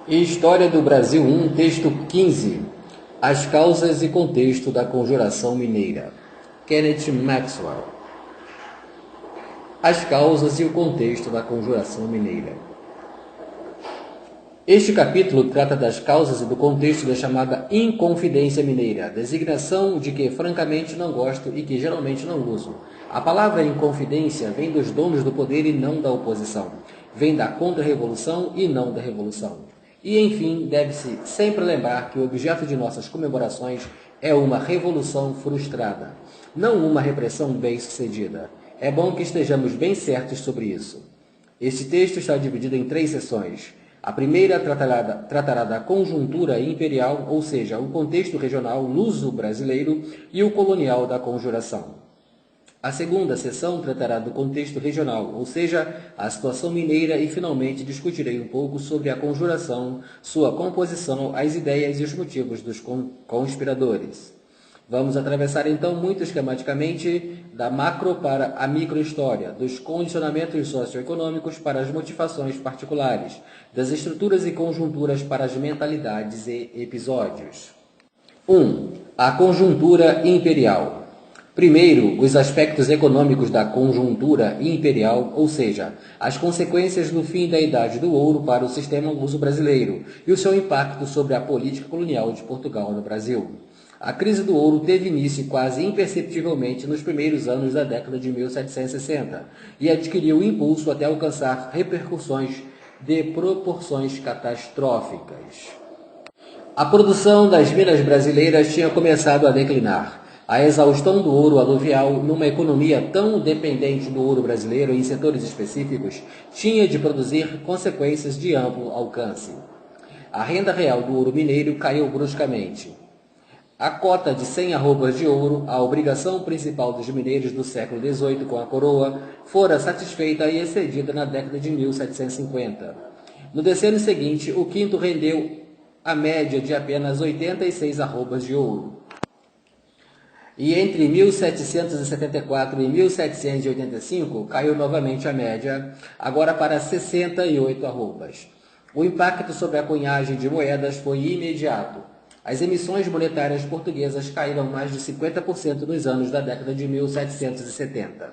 História do Brasil 1, texto 15. As causas e contexto da conjuração mineira. Kenneth Maxwell. As causas e o contexto da conjuração mineira. Este capítulo trata das causas e do contexto da chamada Inconfidência Mineira, designação de que francamente não gosto e que geralmente não uso. A palavra Inconfidência vem dos donos do poder e não da oposição. Vem da contra-revolução e não da revolução. E, enfim, deve-se sempre lembrar que o objeto de nossas comemorações é uma revolução frustrada, não uma repressão bem-sucedida. É bom que estejamos bem certos sobre isso. Este texto está dividido em 3 seções. A primeira tratará da conjuntura imperial, ou seja, o contexto regional luso-brasileiro e o colonial da conjuração. A segunda seção tratará do contexto regional, ou seja, a situação mineira, e finalmente discutirei um pouco sobre a conjuração, sua composição, as ideias e os motivos dos conspiradores. Vamos atravessar então muito esquematicamente da macro para a microhistória, dos condicionamentos socioeconômicos para as motivações particulares, das estruturas e conjunturas para as mentalidades e episódios. 1. A conjuntura imperial. Primeiro, os aspectos econômicos da conjuntura imperial, ou seja, as consequências do fim da Idade do Ouro para o sistema luso-brasileiro e o seu impacto sobre a política colonial de Portugal no Brasil. A crise do ouro teve início quase imperceptivelmente nos primeiros anos da década de 1760 e adquiriu impulso até alcançar repercussões de proporções catastróficas. A produção das minas brasileiras tinha começado a declinar. A exaustão do ouro aluvial, numa economia tão dependente do ouro brasileiro em setores específicos, tinha de produzir consequências de amplo alcance. A renda real do ouro mineiro caiu bruscamente. A cota de 100 arrobas de ouro, a obrigação principal dos mineiros do século XVIII com a coroa, fora satisfeita e excedida na década de 1750. No decênio seguinte, o quinto rendeu a média de apenas 86 arrobas de ouro. E entre 1774 e 1785 caiu novamente a média, agora para 68 arrobas. O impacto sobre a cunhagem de moedas foi imediato. As emissões monetárias portuguesas caíram mais de 50% nos anos da década de 1770.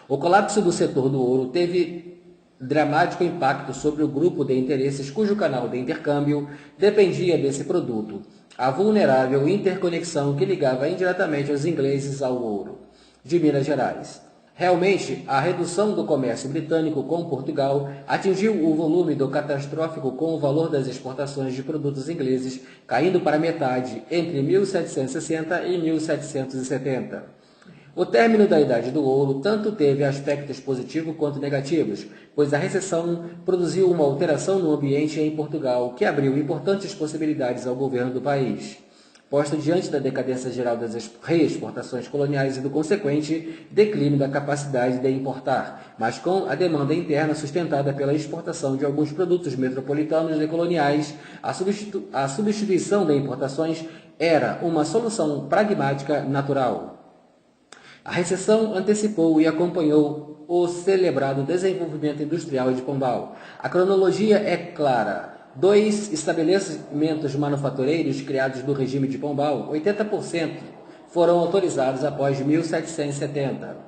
O colapso do setor do ouro teve dramático impacto sobre o grupo de interesses cujo canal de intercâmbio dependia desse produto, a vulnerável interconexão que ligava indiretamente os ingleses ao ouro de Minas Gerais. Realmente, a redução do comércio britânico com Portugal atingiu o volume do catastrófico com o valor das exportações de produtos ingleses caindo para metade entre 1760 e 1770. O término da Idade do Ouro tanto teve aspectos positivos quanto negativos, pois a recessão produziu uma alteração no ambiente em Portugal que abriu importantes possibilidades ao governo do país. Posto diante da decadência geral das reexportações coloniais e do consequente declínio da capacidade de importar, mas com a demanda interna sustentada pela exportação de alguns produtos metropolitanos e coloniais, a substituição de importações era uma solução pragmática natural. A recessão antecipou e acompanhou o celebrado desenvolvimento industrial de Pombal. A cronologia é clara. 2 estabelecimentos manufatureiros criados no regime de Pombal, 80% foram autorizados após 1770.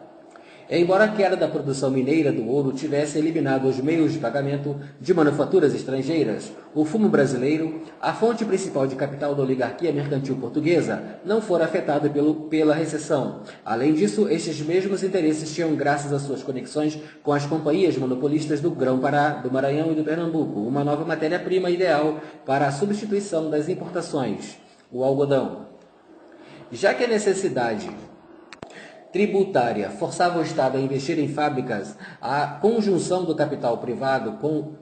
Embora a queda da produção mineira do ouro tivesse eliminado os meios de pagamento de manufaturas estrangeiras, o fumo brasileiro, a fonte principal de capital da oligarquia mercantil portuguesa, não fora afetado pela recessão. Além disso, estes mesmos interesses tinham, graças às suas conexões com as companhias monopolistas do Grão-Pará, do Maranhão e do Pernambuco, uma nova matéria-prima ideal para a substituição das importações, o algodão. Já que a necessidade tributária forçava o Estado a investir em fábricas, a conjunção do capital privado com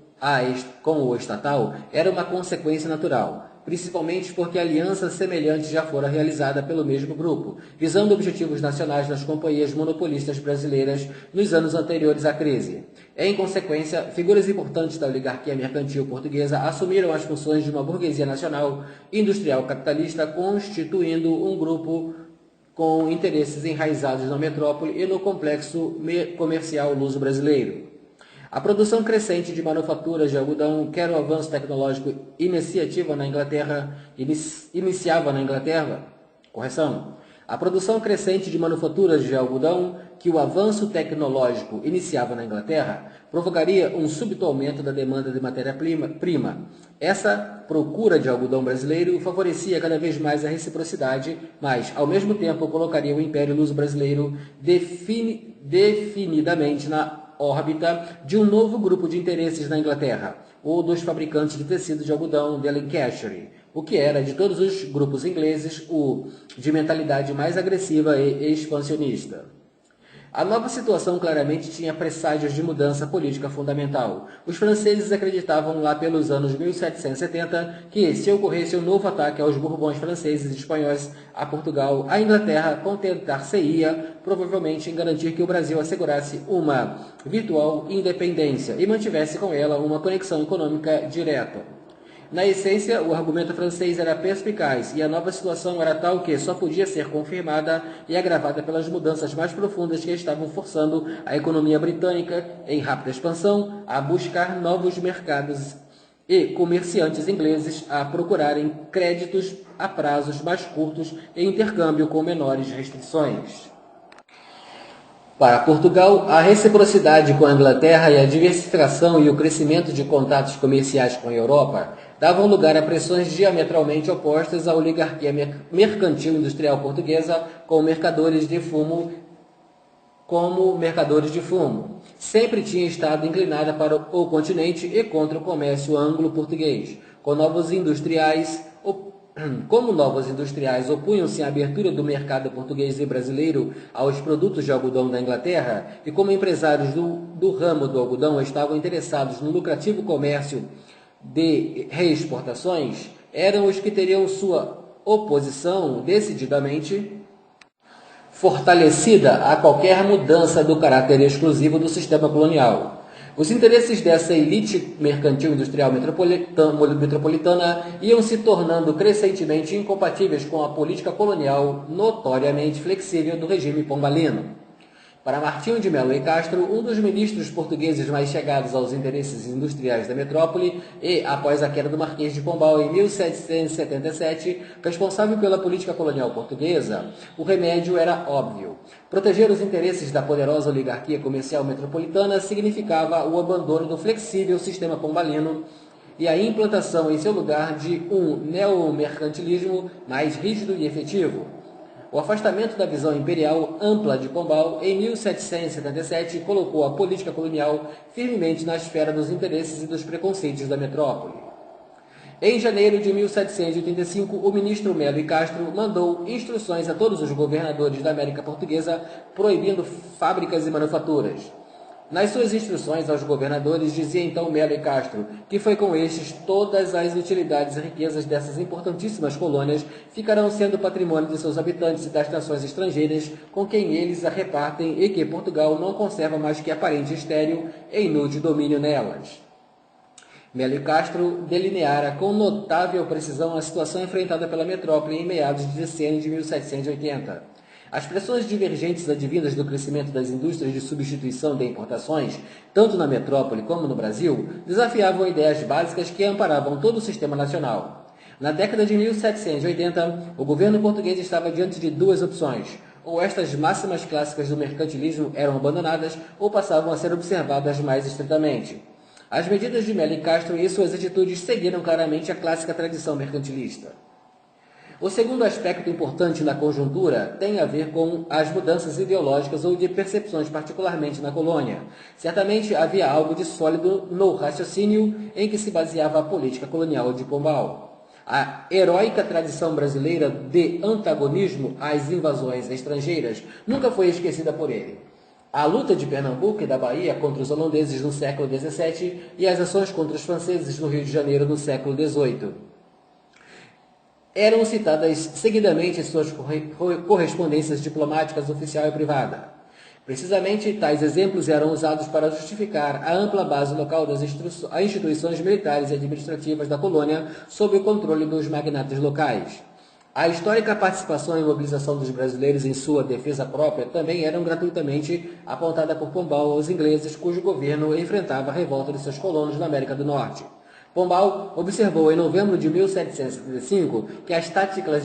o estatal era uma consequência natural, principalmente porque aliança semelhante já fora realizada pelo mesmo grupo, visando objetivos nacionais nas companhias monopolistas brasileiras nos anos anteriores à crise. Em consequência, figuras importantes da oligarquia mercantil portuguesa assumiram as funções de uma burguesia nacional industrial capitalista, constituindo um grupo com interesses enraizados na metrópole e no complexo comercial luso-brasileiro. A produção crescente de manufaturas de algodão, quer o avanço tecnológico iniciava na Inglaterra, correção. A produção crescente de manufaturas de algodão, que o avanço tecnológico iniciava na Inglaterra, provocaria um súbito aumento da demanda de matéria-prima. Essa procura de algodão brasileiro favorecia cada vez mais a reciprocidade, mas, ao mesmo tempo, colocaria o Império Luso-Brasileiro definidamente na órbita de um novo grupo de interesses na Inglaterra, ou dos fabricantes de tecido de algodão de Lancashire, o que era, de todos os grupos ingleses, o de mentalidade mais agressiva e expansionista. A nova situação claramente tinha presságios de mudança política fundamental. Os franceses acreditavam lá pelos anos 1770 que, se ocorresse um novo ataque aos Bourbons franceses e espanhóis a Portugal, a Inglaterra contentar-se-ia provavelmente em garantir que o Brasil assegurasse uma virtual independência e mantivesse com ela uma conexão econômica direta. Na essência, o argumento francês era perspicaz e a nova situação era tal que só podia ser confirmada e agravada pelas mudanças mais profundas que estavam forçando a economia britânica, em rápida expansão, a buscar novos mercados e comerciantes ingleses a procurarem créditos a prazos mais curtos e intercâmbio com menores restrições. Para Portugal, a reciprocidade com a Inglaterra e a diversificação e o crescimento de contatos comerciais com a Europa davam lugar a pressões diametralmente opostas à oligarquia mercantil industrial portuguesa como mercadores de fumo. Sempre tinha estado inclinada para o continente e contra o comércio anglo-português, como novos industriais opunham-se à abertura do mercado português e brasileiro aos produtos de algodão da Inglaterra, e como empresários do ramo do algodão estavam interessados no lucrativo comércio de reexportações, eram os que teriam sua oposição decididamente fortalecida a qualquer mudança do caráter exclusivo do sistema colonial. Os interesses dessa elite mercantil industrial metropolitana iam se tornando crescentemente incompatíveis com a política colonial notoriamente flexível do regime pombalino. Para Martinho de Melo e Castro, um dos ministros portugueses mais chegados aos interesses industriais da metrópole e, após a queda do Marquês de Pombal em 1777, responsável pela política colonial portuguesa, o remédio era óbvio. Proteger os interesses da poderosa oligarquia comercial metropolitana significava o abandono do flexível sistema pombalino e a implantação em seu lugar de um neomercantilismo mais rígido e efetivo. O afastamento da visão imperial ampla de Pombal, em 1777, colocou a política colonial firmemente na esfera dos interesses e dos preconceitos da metrópole. Em janeiro de 1785, o ministro Melo e Castro mandou instruções a todos os governadores da América Portuguesa proibindo fábricas e manufaturas. Nas suas instruções aos governadores, dizia então Melo e Castro que foi com estes todas as utilidades e riquezas dessas importantíssimas colônias ficarão sendo patrimônio de seus habitantes e das nações estrangeiras com quem eles a repartem e que Portugal não conserva mais que aparente estéril e inútil domínio nelas. Melo e Castro delineara com notável precisão a situação enfrentada pela metrópole em meados de decênio de 1780. As pressões divergentes advindas do crescimento das indústrias de substituição de importações, tanto na metrópole como no Brasil, desafiavam ideias básicas que amparavam todo o sistema nacional. Na década de 1780, o governo português estava diante de duas opções. Ou estas máximas clássicas do mercantilismo eram abandonadas, ou passavam a ser observadas mais estritamente. As medidas de Melo e Castro e suas atitudes seguiram claramente a clássica tradição mercantilista. O segundo aspecto importante na conjuntura tem a ver com as mudanças ideológicas ou de percepções, particularmente na colônia. Certamente havia algo de sólido no raciocínio em que se baseava a política colonial de Pombal. A heróica tradição brasileira de antagonismo às invasões estrangeiras nunca foi esquecida por ele. A luta de Pernambuco e da Bahia contra os holandeses no século XVII e as ações contra os franceses no Rio de Janeiro no século XVIII. Eram citadas seguidamente em suas correspondências diplomáticas oficial e privada. Precisamente, tais exemplos eram usados para justificar a ampla base local das instituições militares e administrativas da colônia sob o controle dos magnatas locais. A histórica participação e mobilização dos brasileiros em sua defesa própria também eram gratuitamente apontada por Pombal aos ingleses, cujo governo enfrentava a revolta de seus colonos na América do Norte. Pombal observou em novembro de 1775 que as táticas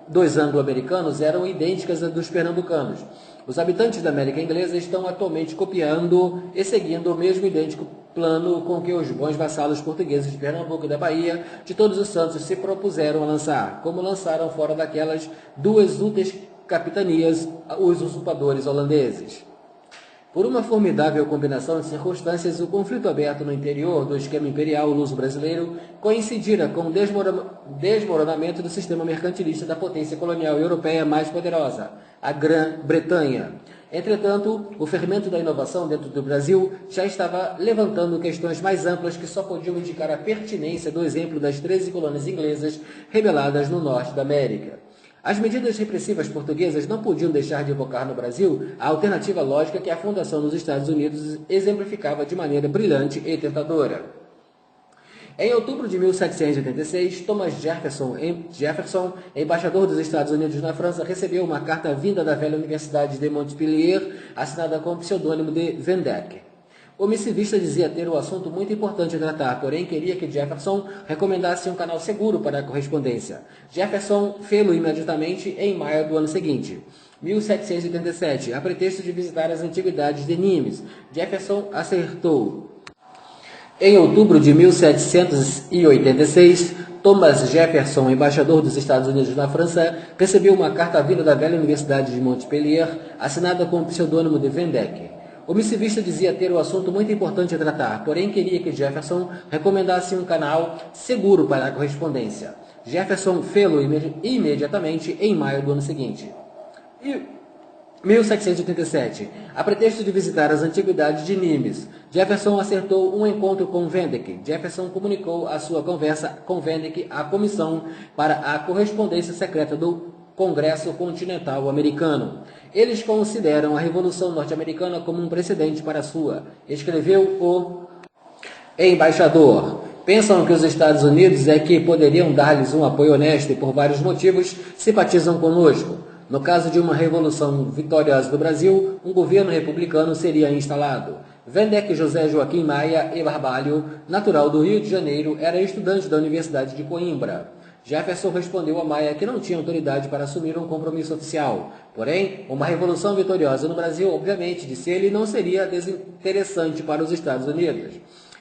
dos anglo-americanos eram idênticas às dos pernambucanos. Os habitantes da América Inglesa estão atualmente copiando e seguindo o mesmo idêntico plano com que os bons vassalos portugueses de Pernambuco e da Bahia, de Todos os Santos, se propuseram a lançar, como lançaram fora daquelas duas úteis capitanias os usurpadores holandeses. Por uma formidável combinação de circunstâncias, o conflito aberto no interior do esquema imperial luso-brasileiro coincidira com o desmoronamento do sistema mercantilista da potência colonial europeia mais poderosa, a Grã-Bretanha. Entretanto, o fermento da inovação dentro do Brasil já estava levantando questões mais amplas que só podiam indicar a pertinência do exemplo das 13 colônias inglesas rebeladas no norte da América. As medidas repressivas portuguesas não podiam deixar de evocar no Brasil a alternativa lógica que a fundação dos Estados Unidos exemplificava de maneira brilhante e tentadora. Em outubro de 1786, Thomas Jefferson, embaixador dos Estados Unidos na França, recebeu uma carta vinda da velha Universidade de Montpellier, assinada com o pseudônimo de Van Dyck. O missivista dizia ter um assunto muito importante a tratar, porém queria que Jefferson recomendasse um canal seguro para a correspondência. Jefferson fê-lo imediatamente em maio do ano seguinte, 1787, a pretexto de visitar as antiguidades de Nimes. Jefferson acertou. Em outubro de 1786, Thomas Jefferson, embaixador dos Estados Unidos na França, recebeu uma carta vinda da velha Universidade de Montpellier, assinada com o pseudônimo de Van Dyck. O missivista dizia ter um assunto muito importante a tratar, porém queria que Jefferson recomendasse um canal seguro para a correspondência. Jefferson fê-lo imediatamente em maio do ano seguinte. 1787. A pretexto de visitar as antiguidades de Nimes, Jefferson acertou um encontro com Van Dyck. Jefferson comunicou a sua conversa com Van Dyck à Comissão para a Correspondência Secreta do Congresso Continental Americano. Eles consideram a Revolução Norte-Americana como um precedente para a sua, escreveu o embaixador. Pensam que os Estados Unidos é que poderiam dar-lhes um apoio honesto e, por vários motivos, simpatizam conosco. No caso de uma revolução vitoriosa do Brasil, um governo republicano seria instalado. Van Dyck José Joaquim Maia e Barbalho, natural do Rio de Janeiro, era estudante da Universidade de Coimbra. Jefferson respondeu a Maia que não tinha autoridade para assumir um compromisso oficial. Porém, uma revolução vitoriosa no Brasil, obviamente, disse ele, não seria desinteressante para os Estados Unidos.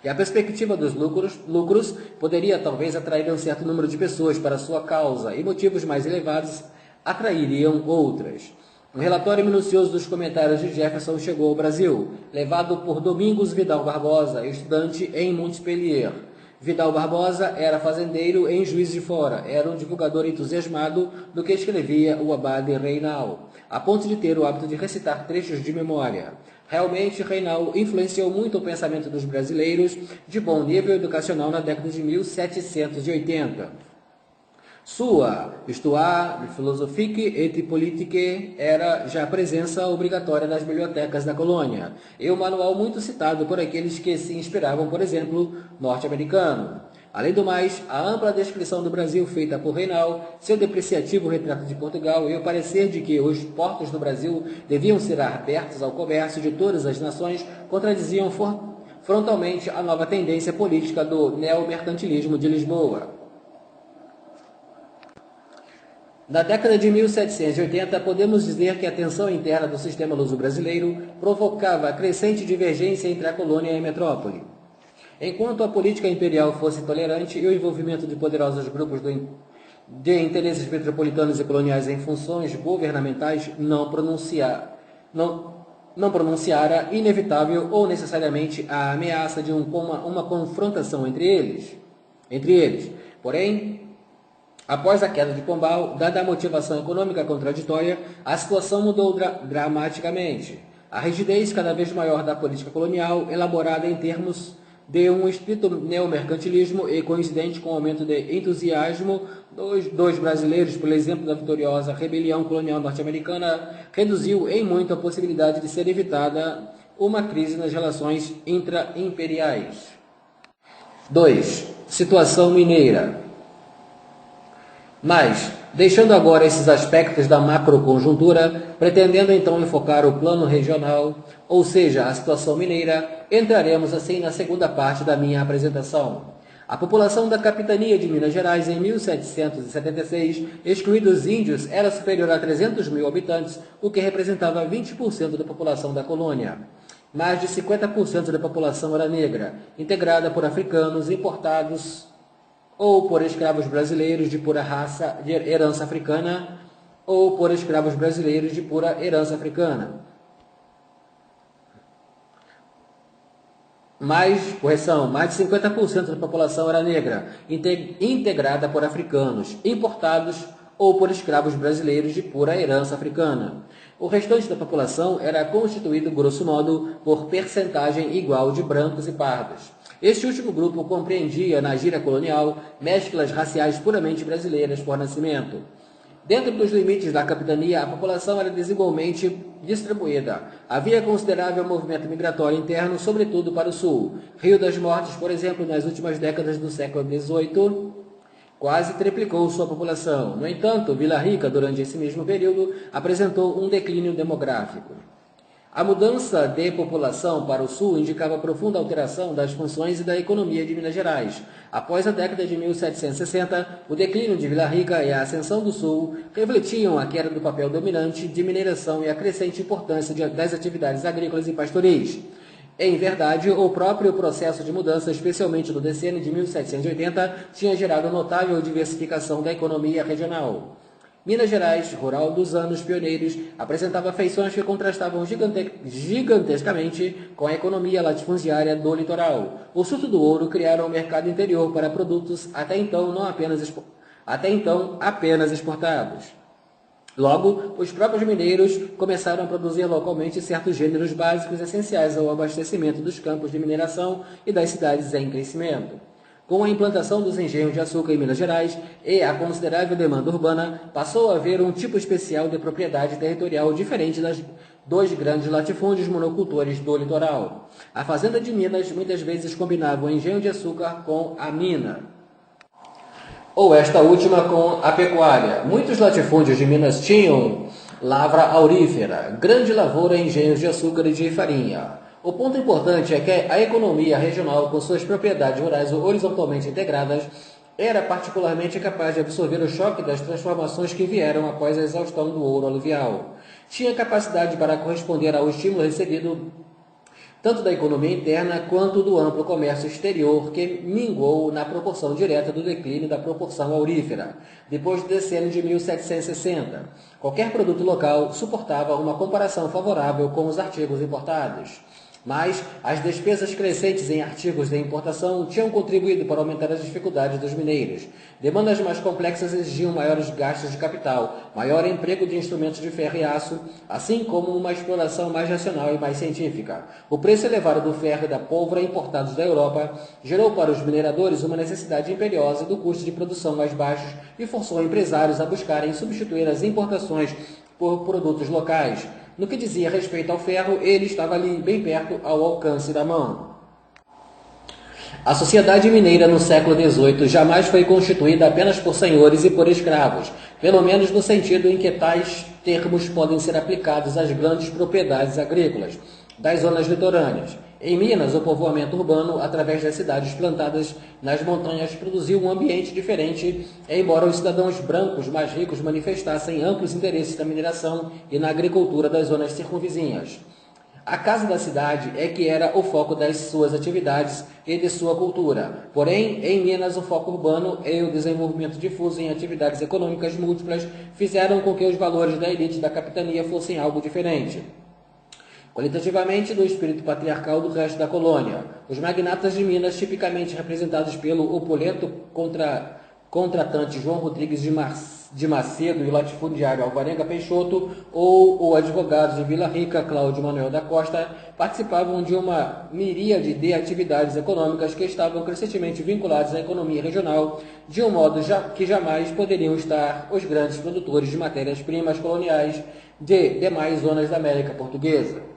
E a perspectiva dos lucros poderia talvez atrair um certo número de pessoas para sua causa, e motivos mais elevados atrairiam outras. Um relatório minucioso dos comentários de Jefferson chegou ao Brasil, levado por Domingos Vidal Barbosa, estudante em Montpellier. Vidal Barbosa era fazendeiro em Juiz de Fora, era um divulgador entusiasmado do que escrevia o abade Reinal, a ponto de ter o hábito de recitar trechos de memória. Realmente, Reinal influenciou muito o pensamento dos brasileiros de bom nível educacional na década de 1780. Sua Histoire philosophique et politique era já presença obrigatória nas bibliotecas da colônia, e um manual muito citado por aqueles que se inspiravam, por exemplo, norte-americano. Além do mais, a ampla descrição do Brasil feita por Reinal, seu depreciativo retrato de Portugal e o parecer de que os portos do Brasil deviam ser abertos ao comércio de todas as nações contradiziam frontalmente a nova tendência política do neomercantilismo de Lisboa. Na década de 1780, podemos dizer que a tensão interna do sistema luso-brasileiro provocava crescente divergência entre a colônia e a metrópole. Enquanto a política imperial fosse tolerante e o envolvimento de poderosos grupos de interesses metropolitanos e coloniais em funções governamentais não pronunciara inevitável ou necessariamente a ameaça de uma confrontação entre eles. Porém, após a queda de Pombal, dada a motivação econômica contraditória, a situação mudou dramaticamente. A rigidez cada vez maior da política colonial, elaborada em termos de um estrito neomercantilismo e coincidente com o aumento de entusiasmo dos brasileiros pelo exemplo da vitoriosa rebelião colonial norte-americana, reduziu em muito a possibilidade de ser evitada uma crise nas relações intra-imperiais. 2. Situação mineira. Mas, Deixando agora esses aspectos da macroconjuntura, pretendendo então enfocar o plano regional, ou seja, a situação mineira, entraremos assim na segunda parte da minha apresentação. A população da capitania de Minas Gerais em 1776, excluídos os índios, era superior a 300 mil habitantes, o que representava 20% da população da colônia. Mais de 50% da população era negra, integrada por africanos importados ou por escravos brasileiros de pura raça de herança africana, ou por escravos brasileiros de pura herança africana. Mais de 50% da população era negra, integrada por africanos, importados ou por escravos brasileiros de pura herança africana. O restante da população era constituído, grosso modo, por percentagem igual de brancos e pardos. Este último grupo compreendia, na gíria colonial, mesclas raciais puramente brasileiras por nascimento. Dentro dos limites da capitania, a população era desigualmente distribuída. Havia considerável movimento migratório interno, sobretudo para o sul. Rio das Mortes, por exemplo, nas últimas décadas do século XVIII, quase triplicou sua população. No entanto, Vila Rica, durante esse mesmo período, apresentou um declínio demográfico. A mudança de população para o sul indicava profunda alteração das funções e da economia de Minas Gerais. Após a década de 1760, o declínio de Vila Rica e a ascensão do sul refletiam a queda do papel dominante de mineração e a crescente importância das atividades agrícolas e pastoris. Em verdade, o próprio processo de mudança, especialmente no decênio de 1780, tinha gerado notável diversificação da economia regional. Minas Gerais, rural dos anos pioneiros, apresentava feições que contrastavam gigantescamente com a economia latifundiária do litoral. O surto do ouro criara um mercado interior para produtos até então apenas exportados. Logo, os próprios mineiros começaram a produzir localmente certos gêneros básicos essenciais ao abastecimento dos campos de mineração e das cidades em crescimento. Com a implantação dos engenhos de açúcar em Minas Gerais e a considerável demanda urbana, passou a haver um tipo especial de propriedade territorial diferente dos grandes latifúndios monocultores do litoral. A fazenda de Minas muitas vezes combinava o engenho de açúcar com a mina, ou esta última com a pecuária. Muitos latifúndios de Minas tinham lavra aurífera, grande lavoura e engenhos de açúcar e de farinha. O ponto importante é que a economia regional, com suas propriedades rurais horizontalmente integradas, era particularmente capaz de absorver o choque das transformações que vieram após a exaustão do ouro aluvial. Tinha capacidade para corresponder ao estímulo recebido tanto da economia interna quanto do amplo comércio exterior, que minguou na proporção direta do declínio da proporção aurífera, depois do decênio de 1760. Qualquer produto local suportava uma comparação favorável com os artigos importados. Mas as despesas crescentes em artigos de importação tinham contribuído para aumentar as dificuldades dos mineiros. Demandas mais complexas exigiam maiores gastos de capital, maior emprego de instrumentos de ferro e aço, assim como uma exploração mais racional e mais científica. O preço elevado do ferro e da pólvora importados da Europa gerou para os mineradores uma necessidade imperiosa do custo de produção mais baixos e forçou empresários a buscarem substituir as importações por produtos locais. No que dizia respeito ao ferro, ele estava ali bem perto ao alcance da mão. A sociedade mineira no século XVIII jamais foi constituída apenas por senhores e por escravos, pelo menos no sentido em que tais termos podem ser aplicados às grandes propriedades agrícolas das zonas litorâneas. Em Minas, o povoamento urbano, através das cidades plantadas nas montanhas, produziu um ambiente diferente, embora os cidadãos brancos mais ricos manifestassem amplos interesses na mineração e na agricultura das zonas circunvizinhas. A casa da cidade é que era o foco das suas atividades e de sua cultura. Porém, em Minas, o foco urbano e o desenvolvimento difuso em atividades econômicas múltiplas fizeram com que os valores da elite da capitania fossem algo diferente, qualitativamente, do espírito patriarcal do resto da colônia. Os magnatas de Minas, tipicamente representados pelo opulento contratante João Rodrigues de Macedo e o latifundiário Alvarenga Peixoto, ou o advogado de Vila Rica, Cláudio Manuel da Costa, participavam de uma miríade de atividades econômicas que estavam crescentemente vinculadas à economia regional, de um modo que jamais poderiam estar os grandes produtores de matérias-primas coloniais de demais zonas da América Portuguesa.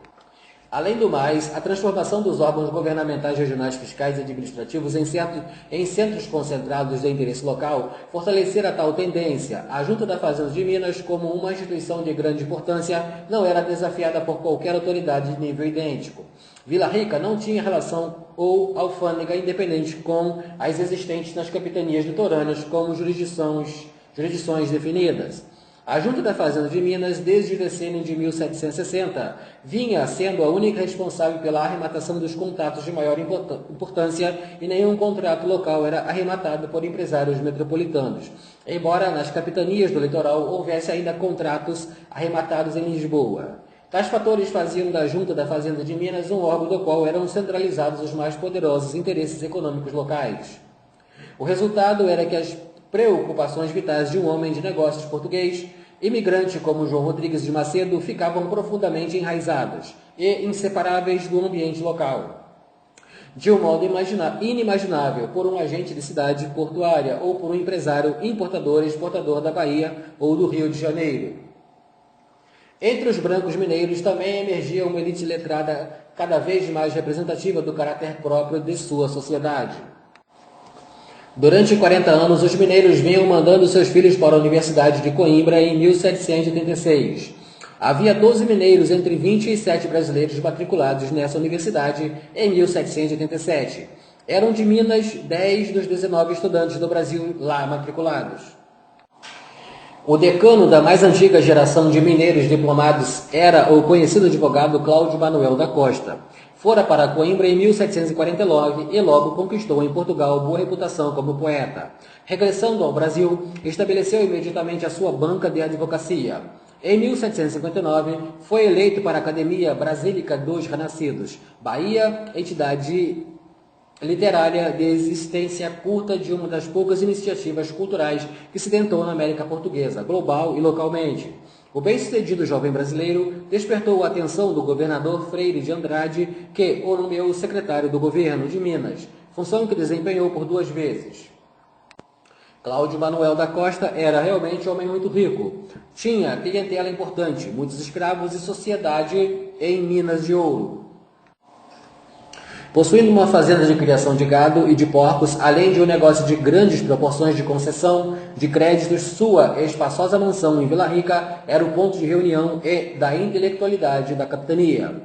Além do mais, a transformação dos órgãos governamentais regionais fiscais e administrativos em centros concentrados de interesse local fortalecera tal tendência. A Junta da Fazenda de Minas, como uma instituição de grande importância, não era desafiada por qualquer autoridade de nível idêntico. Vila Rica não tinha relação ou alfândega independente com as existentes nas capitanias litorâneas como jurisdições definidas. A Junta da Fazenda de Minas, desde o decênio de 1760, vinha sendo a única responsável pela arrematação dos contratos de maior importância e nenhum contrato local era arrematado por empresários metropolitanos, embora nas capitanias do litoral houvesse ainda contratos arrematados em Lisboa. Tais fatores faziam da Junta da Fazenda de Minas um órgão do qual eram centralizados os mais poderosos interesses econômicos locais. O resultado era que as preocupações vitais de um homem de negócios português, imigrante como João Rodrigues de Macedo, ficavam profundamente enraizadas e inseparáveis do ambiente local. De um modo inimaginável por um agente de cidade portuária ou por um empresário importador e exportador da Bahia ou do Rio de Janeiro. Entre os brancos mineiros também emergia uma elite letrada cada vez mais representativa do caráter próprio de sua sociedade. Durante 40 anos, os mineiros vinham mandando seus filhos para a Universidade de Coimbra em 1786. Havia 12 mineiros entre 27 brasileiros matriculados nessa universidade em 1787. Eram de Minas 10 dos 19 estudantes do Brasil lá matriculados. O decano da mais antiga geração de mineiros diplomados era o conhecido advogado Cláudio Manuel da Costa. Fora para Coimbra em 1749 e logo conquistou em Portugal boa reputação como poeta. Regressando ao Brasil, estabeleceu imediatamente a sua banca de advocacia. Em 1759, foi eleito para a Academia Brasílica dos Renascidos, Bahia, entidade literária de existência curta de uma das poucas iniciativas culturais que se tentou na América Portuguesa, global e localmente. O bem-sucedido jovem brasileiro despertou a atenção do governador Freire de Andrade, que o nomeou secretário do governo de Minas, função que desempenhou por 2 vezes. Cláudio Manuel da Costa era realmente um homem muito rico. Tinha clientela importante, muitos escravos e sociedade em Minas de Ouro. Possuindo uma fazenda de criação de gado e de porcos, além de um negócio de grandes proporções de concessão de créditos, sua espaçosa mansão em Vila Rica era o ponto de reunião e da intelectualidade da capitania.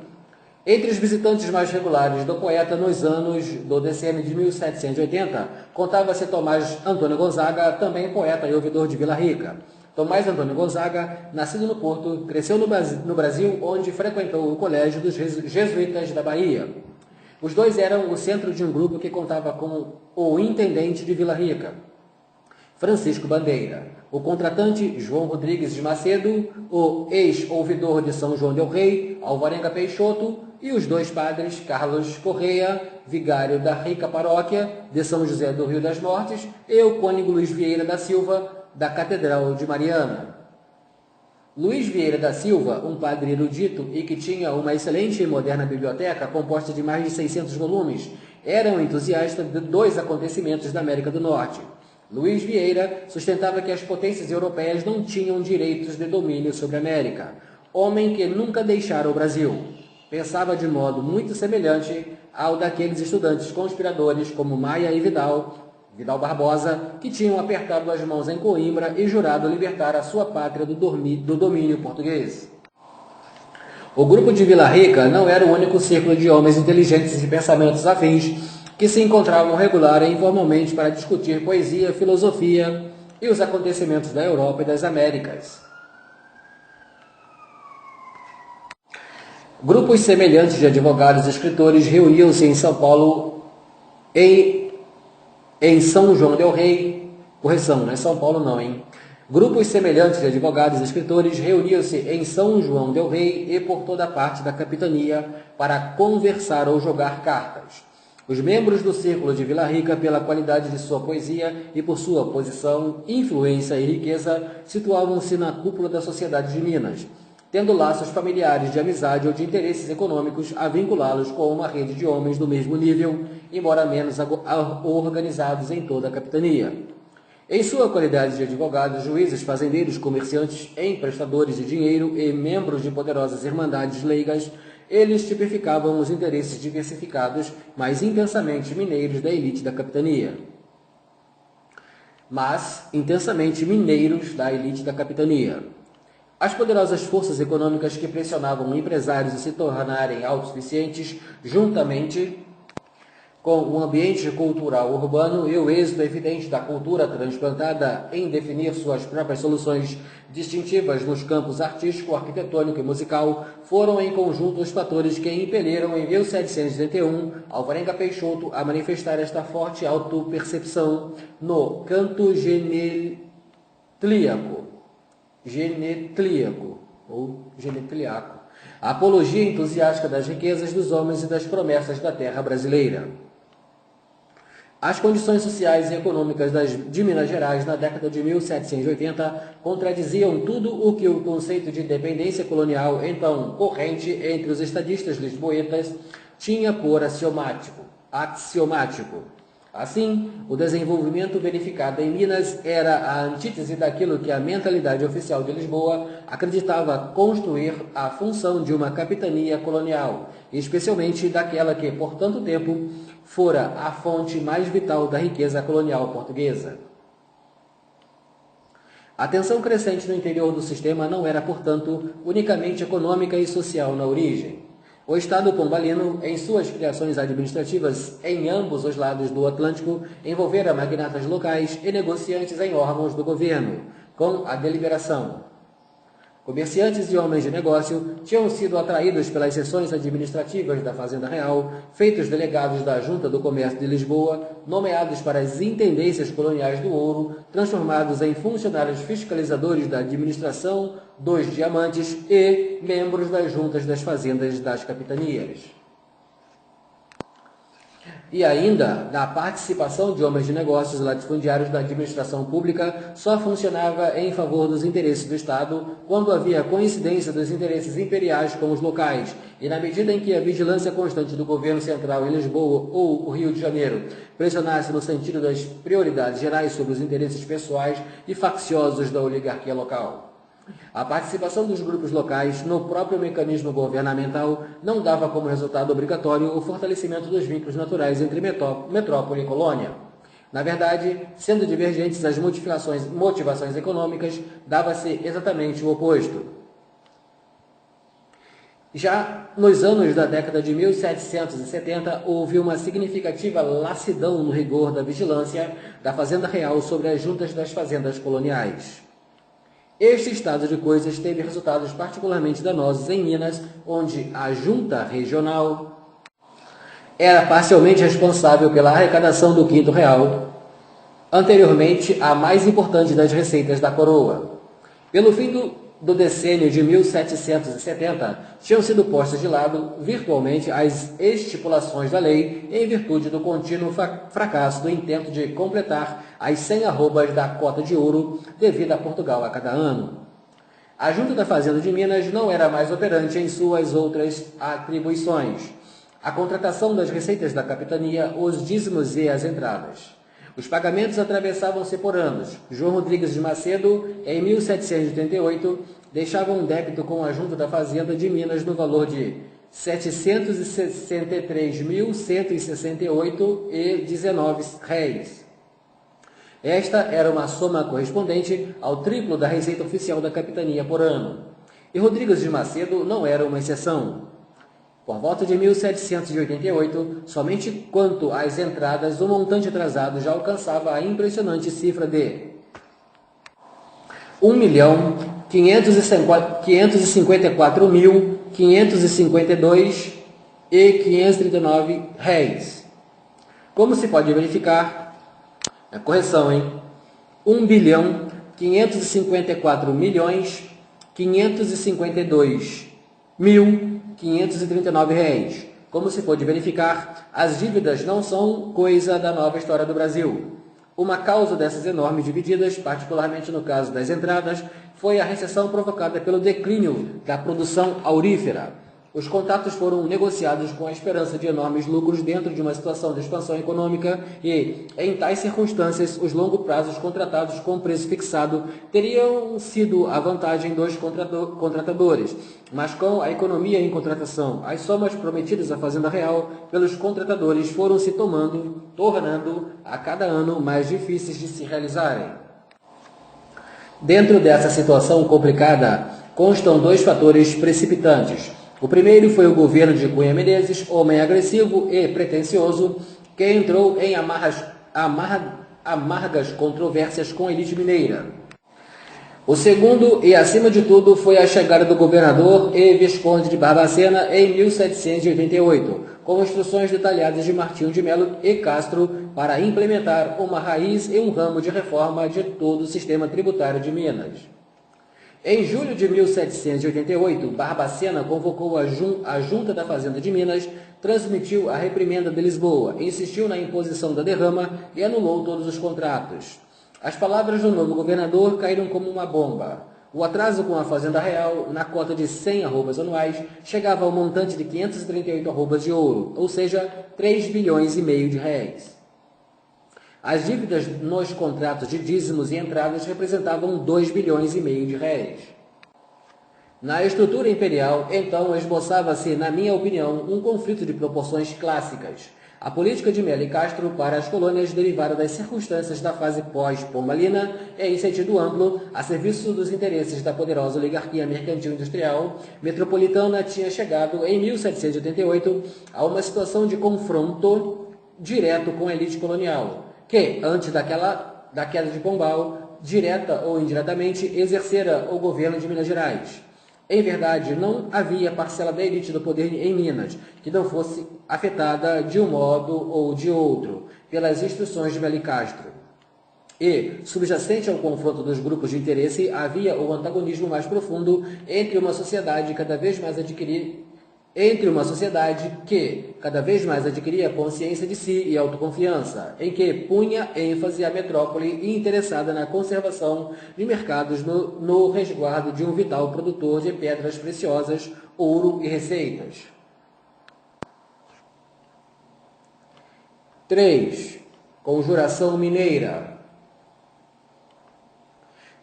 Entre os visitantes mais regulares do poeta nos anos do decênio de 1780, contava-se Tomás Antônio Gonzaga, também poeta e ouvidor de Vila Rica. Tomás Antônio Gonzaga, nascido no Porto, cresceu no Brasil, onde frequentou o colégio dos jesuítas da Bahia. Os dois eram o centro de um grupo que contava com o intendente de Vila Rica, Francisco Bandeira, o contratante João Rodrigues de Macedo, o ex-ouvidor de São João del Rei, Alvarenga Peixoto, e os 2 padres Carlos Correia, vigário da rica paróquia de São José do Rio das Mortes, e o cônego Luiz Vieira da Silva, da Catedral de Mariana. Luiz Vieira da Silva, um padre erudito e que tinha uma excelente e moderna biblioteca composta de mais de 600 volumes, era um entusiasta de 2 acontecimentos da América do Norte. Luiz Vieira sustentava que as potências europeias não tinham direitos de domínio sobre a América, homem que nunca deixara o Brasil. Pensava de modo muito semelhante ao daqueles estudantes conspiradores como Maia e Vidal Barbosa, que tinham apertado as mãos em Coimbra e jurado libertar a sua pátria do domínio português. O grupo de Vila Rica não era o único círculo de homens inteligentes e pensamentos afins que se encontravam regular e informalmente para discutir poesia, filosofia e os acontecimentos da Europa e das Américas. Grupos semelhantes de advogados e escritores reuniam-se em São Paulo em São João del Rei, correção, não é São Paulo não, hein? Grupos semelhantes de advogados e escritores reuniam-se em São João del Rei e por toda parte da capitania para conversar ou jogar cartas. Os membros do Círculo de Vila Rica, pela qualidade de sua poesia e por sua posição, influência e riqueza, situavam-se na cúpula da sociedade de Minas, tendo laços familiares de amizade ou de interesses econômicos a vinculá-los com uma rede de homens do mesmo nível, embora menos organizados em toda a capitania. Em sua qualidade de advogados, juízes, fazendeiros, comerciantes, emprestadores de dinheiro e membros de poderosas irmandades leigas, Eles tipificavam os interesses diversificados, mas intensamente mineiros da elite da capitania. As poderosas forças econômicas que pressionavam empresários a se tornarem autossuficientes, juntamente com o ambiente cultural urbano e o êxito evidente da cultura transplantada em definir suas próprias soluções distintivas nos campos artístico, arquitetônico e musical, foram em conjunto os fatores que impeliram em 1781 Alvarenga Peixoto a manifestar esta forte autopercepção no canto genetlíaco, a apologia entusiástica das riquezas dos homens e das promessas da terra brasileira. As condições sociais e econômicas de Minas Gerais na década de 1780 contradiziam tudo o que o conceito de independência colonial, então corrente entre os estadistas lisboetas, tinha por axiomático. Assim, o desenvolvimento verificado em Minas era a antítese daquilo que a mentalidade oficial de Lisboa acreditava construir a função de uma capitania colonial, especialmente daquela que, por tanto tempo, fora a fonte mais vital da riqueza colonial portuguesa. A tensão crescente no interior do sistema não era, portanto, unicamente econômica e social na origem. O Estado pombalino, em suas criações administrativas em ambos os lados do Atlântico, envolvera magnatas locais e negociantes em órgãos do governo, com a deliberação. Comerciantes e homens de negócio tinham sido atraídos pelas seções administrativas da Fazenda Real, feitos delegados da Junta do Comércio de Lisboa, nomeados para as intendências coloniais do ouro, transformados em funcionários fiscalizadores da administração dos diamantes e membros das juntas das fazendas das capitanias. E ainda, na participação de homens de negócios latifundiários da administração pública, só funcionava em favor dos interesses do Estado quando havia coincidência dos interesses imperiais com os locais, e na medida em que a vigilância constante do governo central em Lisboa ou o Rio de Janeiro pressionasse no sentido das prioridades gerais sobre os interesses pessoais e facciosos da oligarquia local. A participação dos grupos locais no próprio mecanismo governamental não dava como resultado obrigatório o fortalecimento dos vínculos naturais entre metrópole e colônia. Na verdade, sendo divergentes as motivações econômicas, dava-se exatamente o oposto. Já nos anos da década de 1770, houve uma significativa lassidão no rigor da vigilância da Fazenda Real sobre as juntas das fazendas coloniais. Este estado de coisas teve resultados particularmente danosos em Minas, onde a junta regional era parcialmente responsável pela arrecadação do quinto real, anteriormente a mais importante das receitas da coroa. Pelo fim do decênio de 1770, tinham sido postas de lado, virtualmente, as estipulações da lei, em virtude do contínuo fracasso do intento de completar as 100 arrobas da cota de ouro devida a Portugal a cada ano. A Junta da Fazenda de Minas não era mais operante em suas outras atribuições: a contratação das receitas da capitania, os dízimos e as entradas. Os pagamentos atravessavam-se por anos. João Rodrigues de Macedo, em 1788, deixava um débito com a Junta da Fazenda de Minas no valor de R$ 763.168,19. Esta era uma soma correspondente ao triplo da receita oficial da capitania por ano. E Rodrigues de Macedo não era uma exceção. Por volta de 1788, somente quanto às entradas, o montante atrasado já alcançava a impressionante cifra de R$ 1.554.552,539. Como se pode verificar, a correção, hein? R$ 1.554.552.539. Como se pode verificar, as dívidas não são coisa da nova história do Brasil. Uma causa dessas enormes divididas, particularmente no caso das entradas, foi a recessão provocada pelo declínio da produção aurífera. Os contratos foram negociados com a esperança de enormes lucros dentro de uma situação de expansão econômica e, em tais circunstâncias, os longos prazos contratados com preço fixado teriam sido a vantagem dos contratadores. Mas com a economia em contratação, as somas prometidas à Fazenda Real pelos contratadores foram se tornando a cada ano mais difíceis de se realizarem. Dentro dessa situação complicada, constam dois fatores precipitantes. O primeiro foi o governo de Cunha Menezes, homem agressivo e pretensioso, que entrou em amargas controvérsias com a elite mineira. O segundo, e acima de tudo, foi a chegada do governador e Visconde de Barbacena em 1788, com instruções detalhadas de Martinho de Melo e Castro para implementar uma raiz e um ramo de reforma de todo o sistema tributário de Minas. Em julho de 1788, Barbacena convocou a Junta da Fazenda de Minas, transmitiu a reprimenda de Lisboa, insistiu na imposição da derrama e anulou todos os contratos. As palavras do novo governador caíram como uma bomba. O atraso com a Fazenda Real, na cota de 100 arrobas anuais, chegava ao montante de 538 arrobas de ouro, ou seja, 3,5 bilhões de réis. As dívidas nos contratos de dízimos e entradas representavam 2,5 bilhões de réis. Na estrutura imperial, então, esboçava-se, na minha opinião, um conflito de proporções clássicas. A política de Melo e Castro para as colônias derivara das circunstâncias da fase pós-Pombalina e, em sentido amplo, a serviço dos interesses da poderosa oligarquia mercantil-industrial metropolitana, tinha chegado, em 1788, a uma situação de confronto direto com a elite colonial, que, antes da queda de Pombal, direta ou indiretamente, exercera o governo de Minas Gerais. Em verdade, não havia parcela da elite do poder em Minas que não fosse afetada de um modo ou de outro pelas instruções de Melo e Castro. E, subjacente ao confronto dos grupos de interesse, havia o antagonismo mais profundo entre uma sociedade que cada vez mais adquiria consciência de si e autoconfiança, em que punha ênfase a metrópole interessada na conservação de mercados no resguardo de um vital produtor de pedras preciosas, ouro e receitas. 3. Conjuração mineira.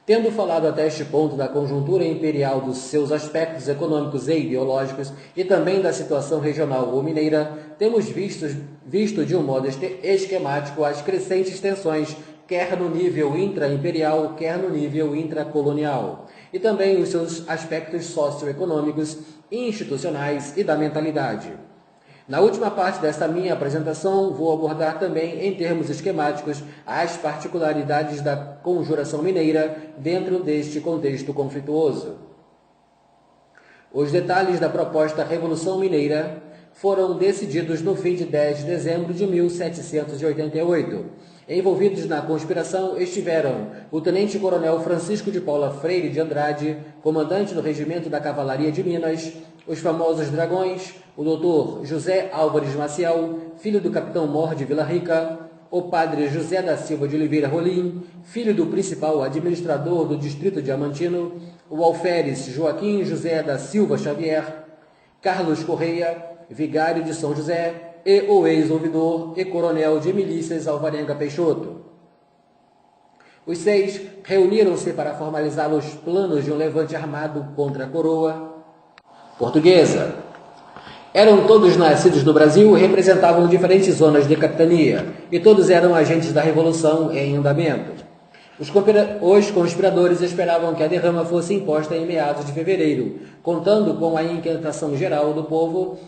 Tendo falado até este ponto da conjuntura imperial, dos seus aspectos econômicos e ideológicos e também da situação regional ou mineira, temos visto de um modo esquemático as crescentes tensões, quer no nível intra-imperial, quer no nível intracolonial, e também os seus aspectos socioeconômicos, institucionais e da mentalidade. Na última parte desta minha apresentação, vou abordar também, em termos esquemáticos, as particularidades da conjuração mineira dentro deste contexto conflituoso. Os detalhes da proposta Revolução Mineira foram decididos no fim de 10 de dezembro de 1788. Envolvidos na conspiração estiveram o tenente-coronel Francisco de Paula Freire de Andrade, comandante do Regimento da Cavalaria de Minas, os famosos Dragões, o doutor José Álvares Maciel, filho do capitão Mor de Vila Rica, o padre José da Silva de Oliveira Rolim, filho do principal administrador do distrito diamantino, o alferes Joaquim José da Silva Xavier, Carlos Correia, vigário de São José, e o ex-ouvidor e coronel de milícias Alvarenga Peixoto. Os 6 reuniram-se para formalizar os planos de um levante armado contra a coroa portuguesa. Eram todos nascidos no Brasil e representavam diferentes zonas de capitania, e todos eram agentes da Revolução em andamento. Os conspiradores esperavam que a derrama fosse imposta em meados de fevereiro, contando com a inquietação geral do povo.